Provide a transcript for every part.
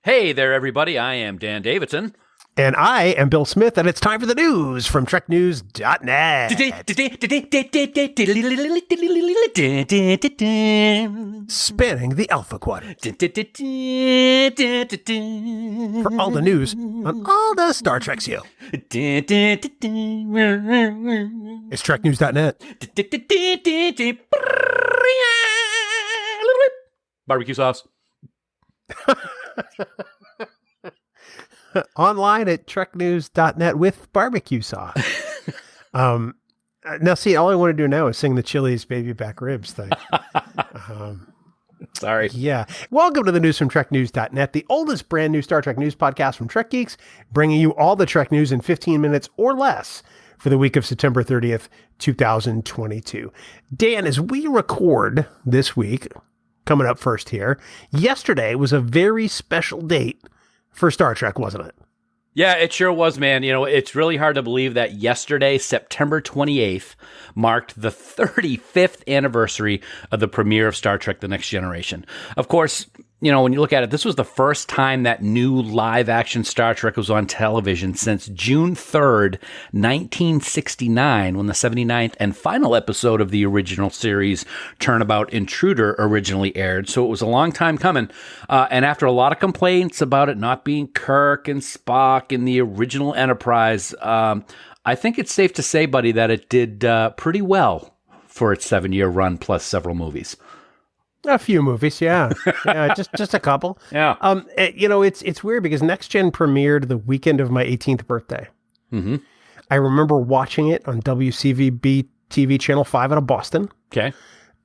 Hey there, everybody. I am Dan Davidson. And I am Bill Smith, and it's time for the news from TrekNews.net. Spanning the Alpha Quadrant. For all the news on all the Star Treks you. It's TrekNews.net. Barbecue sauce. Online at TrekNews.net with barbecue sauce. Now, see, all I want to do now is sing the Chili's baby back ribs thing. Sorry. Yeah. Welcome to the news from TrekNews.net, the oldest brand new Star Trek news podcast from Trek Geeks, bringing you all the Trek news in 15 minutes or less for the week of September 30th, 2022. Dan, as we record this week, coming up first here, yesterday was a very special date for Star Trek, wasn't it? Yeah, it sure was, man. You know, it's really hard to believe that yesterday, September 28th, marked the 35th anniversary of the premiere of Star Trek: The Next Generation. Of course, you know, when you look at it, this was the first time that new live-action Star Trek was on television since June 3rd, 1969, when the 79th and final episode of the original series, Turnabout Intruder, originally aired. So it was a long time coming. And after a lot of complaints about it not being Kirk and Spock in the original Enterprise, I think it's safe to say, buddy, that it did pretty well for its 7-year run plus several movies. A few movies, yeah. just a couple. Yeah. You know, it's weird because Next Gen premiered the weekend of my 18th birthday. Mm-hmm. I remember watching it on WCVB TV Channel 5 out of Boston. Okay.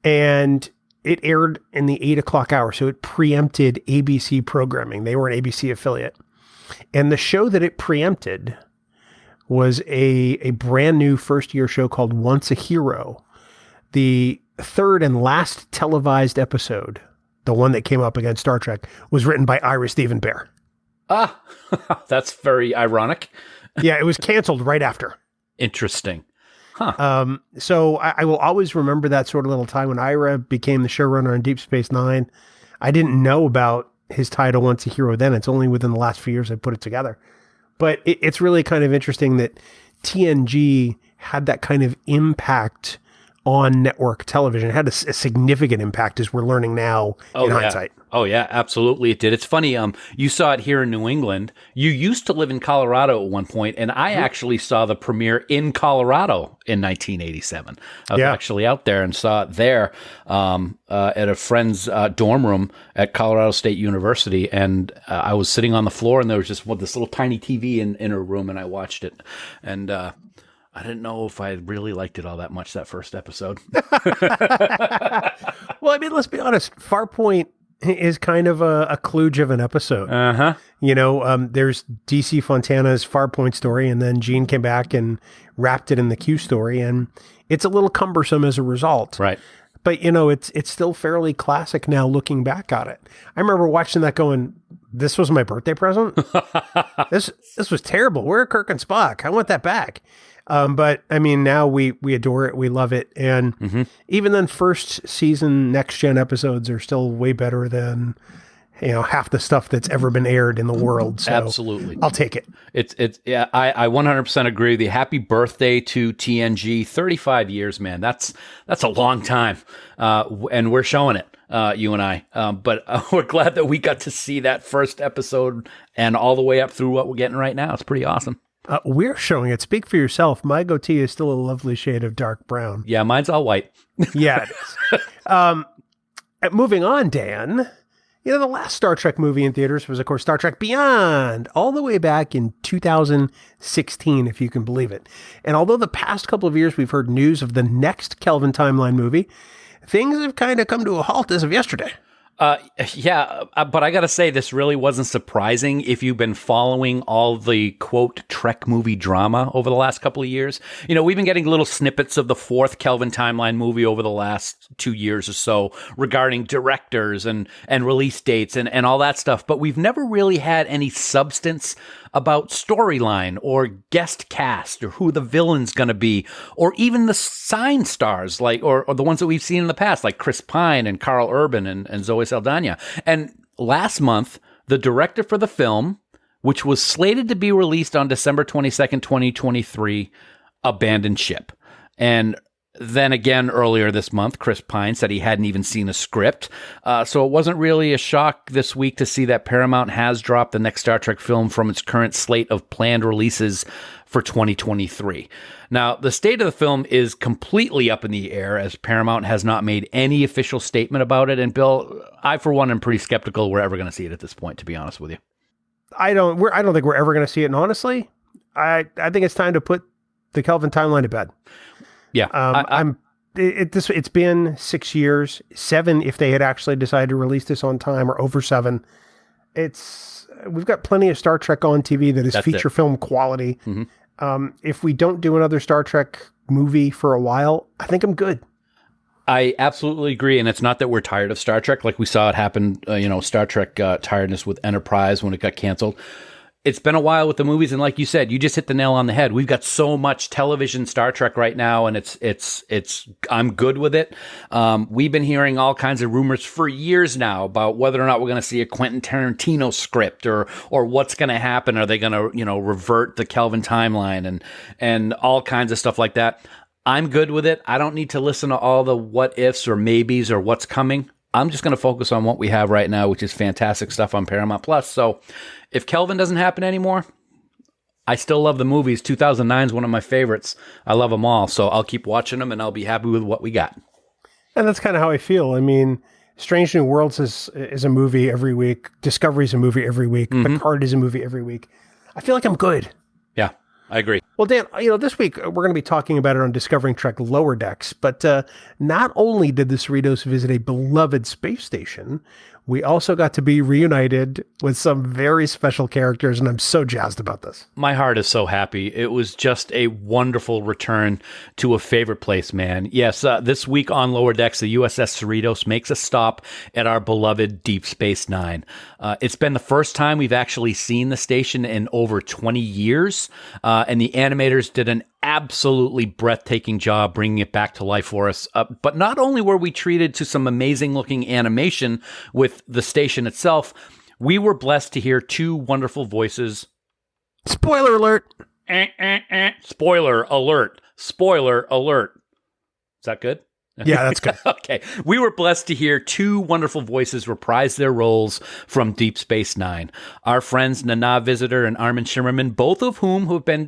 And it aired in the 8 o'clock hour, so it preempted ABC programming. They were an ABC affiliate. And the show that it preempted was a brand new first-year show called Once a Hero. The third and last televised episode, the one that came up against Star Trek, was written by Ira Steven Behr. Ah, that's very ironic. Yeah, it was canceled right after. Interesting. Huh. So I will always remember that sort of little time when Ira became the showrunner on Deep Space Nine. I didn't know about his title Once a Hero then. It's only within the last few years I put it together. But it's really kind of interesting that TNG had that kind of impact on network television. It had a significant impact, as we're learning now in hindsight. Oh, yeah, absolutely it did. It's funny, you saw it here in New England. You used to live in Colorado at one point, and I actually saw the premiere in Colorado in 1987. I was actually out there and saw it there at a friend's dorm room at Colorado State University, and I was sitting on the floor, and there was just this little tiny TV in her room, and I watched it. And I didn't know if I really liked it all that much, that first episode. Well, I mean, let's be honest. Farpoint is kind of a kludge of an episode. Uh-huh. You know, there's DC Fontana's Farpoint story, and then Gene came back and wrapped it in the Q story, and it's a little cumbersome as a result. Right. But, you know, it's still fairly classic now looking back on it. I remember watching that going, this was my birthday present? This was terrible. Where are Kirk and Spock? I want that back. But I mean, now we adore it. We love it. And even then, first season Next Gen episodes are still way better than, you know, half the stuff that's ever been aired in the world. So absolutely. I'll take it. Yeah, I 100% agree with you. Happy birthday to TNG. 35 years, man. That's a long time. And we're showing it. You and I, but we're glad that we got to see that first episode and all the way up through what we're getting right now. It's pretty awesome. We're showing it. Speak for yourself. My goatee is still a lovely shade of dark brown. Yeah, mine's all white. Yeah, it is. Moving on, Dan. You know, the last Star Trek movie in theaters was, of course, Star Trek Beyond, all the way back in 2016, if you can believe it. And although the past couple of years we've heard news of the next Kelvin Timeline movie, things have kind of come to a halt as of yesterday. Yeah, but I gotta say, this really wasn't surprising if you've been following all the, quote, Trek movie drama over the last couple of years. You know, we've been getting little snippets of the fourth Kelvin Timeline movie over the last 2 years or so regarding directors and release dates and all that stuff, but we've never really had any substance about storyline or guest cast or who the villain's going to be, or even the sign stars, like or the ones that we've seen in the past, like Chris Pine and Carl Urban and Zoe Saldana. And last month, the director for the film, which was slated to be released on December 22nd, 2023, abandoned ship. And then again, earlier this month, Chris Pine said he hadn't even seen a script. So it wasn't really a shock this week to see that Paramount has dropped the next Star Trek film from its current slate of planned releases for 2023. Now, the state of the film is completely up in the air, as Paramount has not made any official statement about it. And Bill, I, for one, am pretty skeptical we're ever going to see it at this point, to be honest with you. I don't think we're ever going to see it. And honestly, I think it's time to put the Kelvin Timeline to bed. Yeah. It's been 6 years, 7 if they had actually decided to release this on time, or over 7. We've got plenty of Star Trek on TV that is feature film quality. Mm-hmm. If we don't do another Star Trek movie for a while, I think I'm good. I absolutely agree. And it's not that we're tired of Star Trek. Like we saw it happen, Star Trek tiredness with Enterprise when it got canceled. It's been a while with the movies, and like you said, you just hit the nail on the head. We've got so much television Star Trek right now, and it's I'm good with it. We've been hearing all kinds of rumors for years now about whether or not we're going to see a Quentin Tarantino script, or what's going to happen. Are they going to revert the Kelvin timeline and all kinds of stuff like that? I'm good with it. I don't need to listen to all the what ifs or maybes or what's coming. I'm just going to focus on what we have right now, which is fantastic stuff on Paramount Plus. So if Kelvin doesn't happen anymore, I still love the movies. 2009 is one of my favorites. I love them all. So I'll keep watching them, and I'll be happy with what we got. And that's kind of how I feel. I mean, Strange New Worlds is a movie every week. Discovery is a movie every week. Mm-hmm. Picard is a movie every week. I feel like I'm good. Yeah, I agree. Well, Dan, this week we're going to be talking about it on Discovering Trek Lower Decks, but not only did the Cerritos visit a beloved space station, we also got to be reunited with some very special characters, and I'm so jazzed about this. My heart is so happy. It was just a wonderful return to a favorite place, man. Yes, this week on Lower Decks, the USS Cerritos makes a stop at our beloved Deep Space Nine. It's been the first time we've actually seen the station in over 20 years, and the animators did an absolutely breathtaking job bringing it back to life for us. But not only were we treated to some amazing looking animation with the station itself, we were blessed to hear 2 wonderful voices. Spoiler alert. Spoiler alert. Spoiler alert. Is that good? Yeah, that's good. Okay. We were blessed to hear 2 wonderful voices reprise their roles from Deep Space Nine. Our friends Nana Visitor and Armin Shimmerman, both of whom have been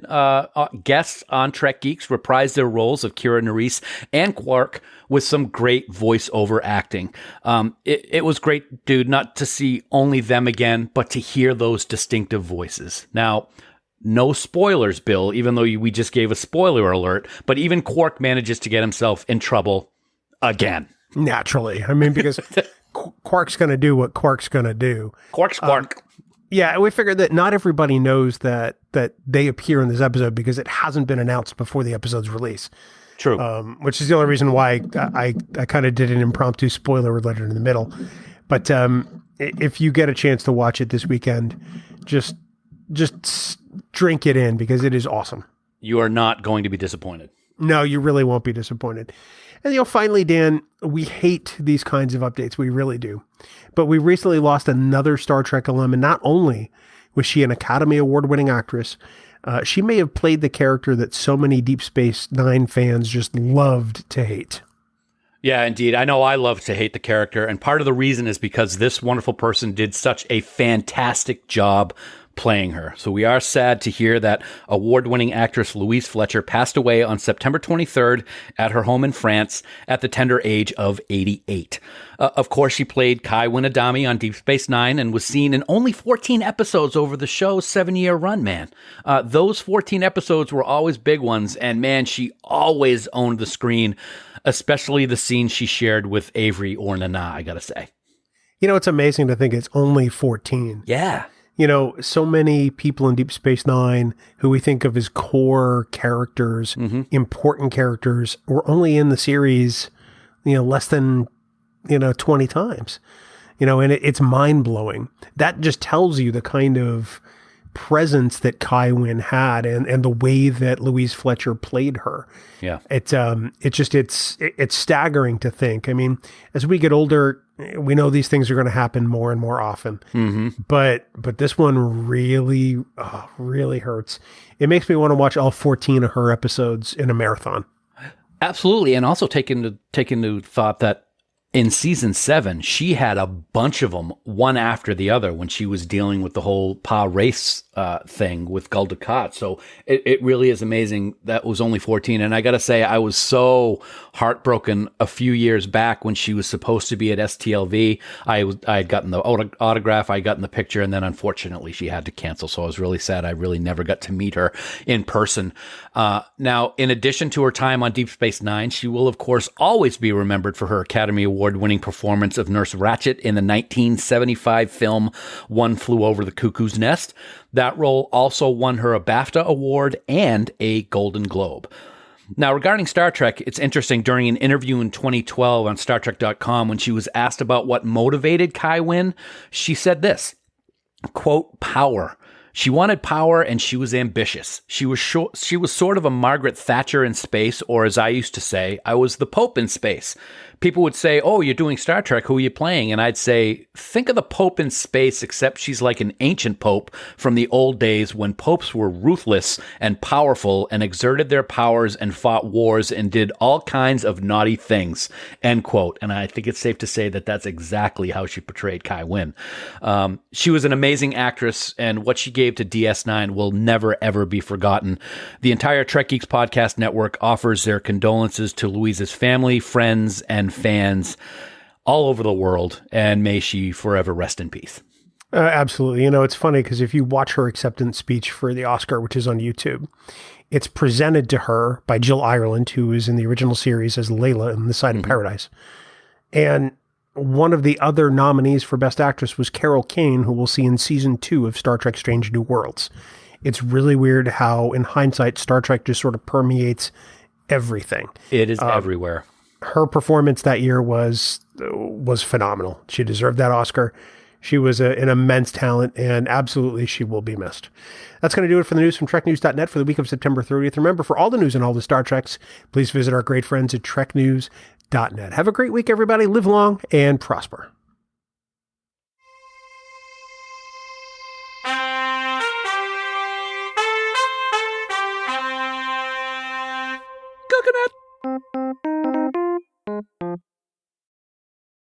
guests on Trek Geeks, reprised their roles of Kira Nerys and Quark with some great voiceover acting. It was great, dude, not to see only them again, but to hear those distinctive voices. Now, no spoilers, Bill, even though we just gave a spoiler alert, but even Quark manages to get himself in trouble again. Naturally. I mean, because Quark's going to do what Quark's going to do. Quark's Quark. Yeah, we figured that not everybody knows that they appear in this episode because it hasn't been announced before the episode's release. True. Which is the only reason why I kind of did an impromptu spoiler alert in the middle. But if you get a chance to watch it this weekend, just drink it in because it is awesome. You are not going to be disappointed. No, you really won't be disappointed. And finally, Dan, we hate these kinds of updates. We really do. But we recently lost another Star Trek alum, and not only was she an Academy Award-winning actress, she may have played the character that so many Deep Space Nine fans just loved to hate. Yeah, indeed. I know I love to hate the character, and part of the reason is because this wonderful person did such a fantastic job playing her. So we are sad to hear that award-winning actress Louise Fletcher passed away on September 23rd at her home in France at the tender age of 88. Of course, she played Kai Winadami on Deep Space Nine and was seen in only 14 episodes over the show's 7-year run, man. Those 14 episodes were always big ones, and man, she always owned the screen, especially the scenes she shared with Avery or Nana, I gotta say. It's amazing to think it's only 14. Yeah. So many people in Deep Space Nine who we think of as core characters, important characters, were only in the series, less than, 20 times, and it's mind blowing. That just tells you the kind of presence that Kai Wynn had and the way that Louise Fletcher played her. Yeah. It's staggering to think. I mean, as we get older, we know these things are going to happen more and more often. Mm-hmm. But this one really hurts. It makes me want to watch all 14 of her episodes in a marathon. Absolutely. And also take into thought that in season 7, she had a bunch of them, one after the other, when she was dealing with the whole Pa race thing with Gul Dukat. So it really is amazing that was only 14. And I got to say, I was so heartbroken a few years back when she was supposed to be at STLV. I had gotten the autograph, I had gotten the picture, and then unfortunately she had to cancel. So I was really sad. I really never got to meet her in person. Now, in addition to her time on Deep Space Nine, she will, of course, always be remembered for her Academy Award-winning performance of Nurse Ratched in the 1975 film One Flew Over the Cuckoo's Nest. That role also won her a BAFTA award and a Golden Globe. Now, regarding Star Trek, it's interesting. During an interview in 2012 on StarTrek.com, when she was asked about what motivated Kai Wynn, she said this, quote, power. She wanted power and she was ambitious. She was sort of a Margaret Thatcher in space, or as I used to say, I was the Pope in space. People would say, oh, you're doing Star Trek, who are you playing? And I'd say, think of the Pope in space, except she's like an ancient Pope from the old days when popes were ruthless and powerful and exerted their powers and fought wars and did all kinds of naughty things, end quote. And I think it's safe to say that that's exactly how she portrayed Kai Wynn. She was an amazing actress, and what she gave to DS9 will never, ever be forgotten. The entire Trek Geeks podcast network offers their condolences to Louise's family, friends, and fans all over the world, and may she forever rest in peace. Absolutely. You know, it's funny because if you watch her acceptance speech for the Oscar, which is on YouTube, it's presented to her by Jill Ireland, who is in the original series as Layla in The Side of Paradise. And one of the other nominees for Best Actress was Carol Kane, who we'll see in season 2 of Star Trek Strange New Worlds. It's really weird how, in hindsight, Star Trek just sort of permeates everything. It is everywhere. Her performance that year was phenomenal. She deserved that Oscar. She was an immense talent, and absolutely she will be missed. That's going to do it for the news from TrekNews.net for the week of September 30th. Remember, for all the news and all the Star Treks, please visit our great friends at TrekNews.net. Have a great week, everybody. Live long and prosper.